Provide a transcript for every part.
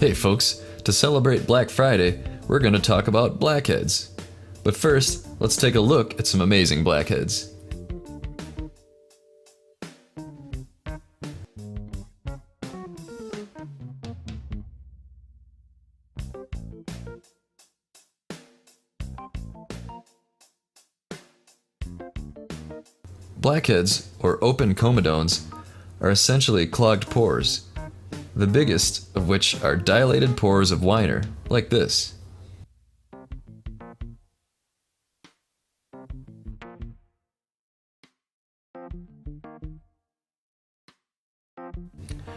Hey folks, to celebrate Black Friday, we're going to talk about blackheads. But first, let's take a look at some amazing blackheads. Blackheads, or open comedones, are essentially clogged pores, the biggest of which are dilated pores of Weiner, like this.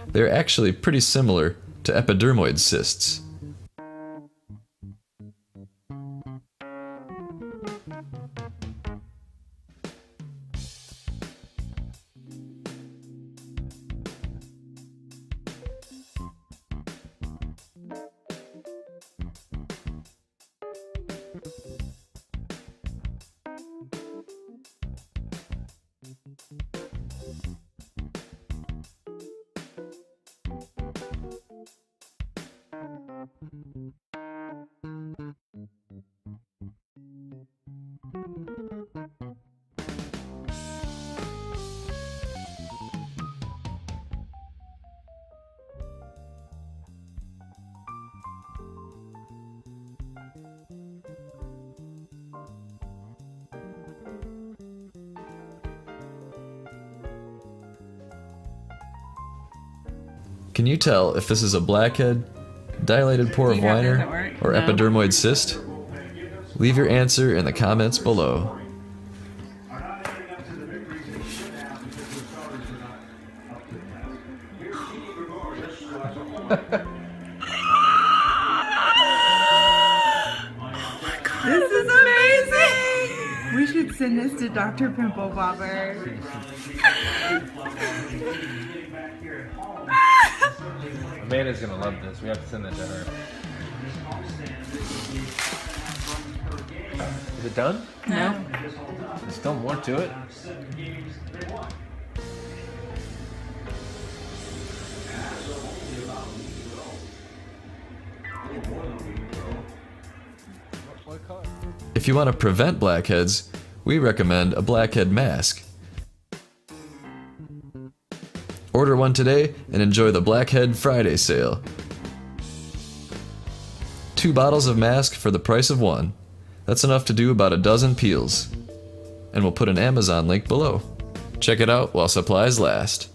They're actually pretty similar to epidermoid cysts. Can you tell if this is a blackhead, dilated pore of Weiner, or epidermoid cyst? Leave your answer in the comments below. This is amazing! We should send this to Dr. Pimple Bobber. Amanda's gonna love this. We have to send that to her. Is it done? No. There's still more to it. If you want to prevent blackheads, we recommend a blackhead mask. Order one today and enjoy the Blackhead Friday sale. 2 bottles of mask for the price of 1. That's enough to do about a dozen peels. And we'll put an Amazon link below. Check it out while supplies last.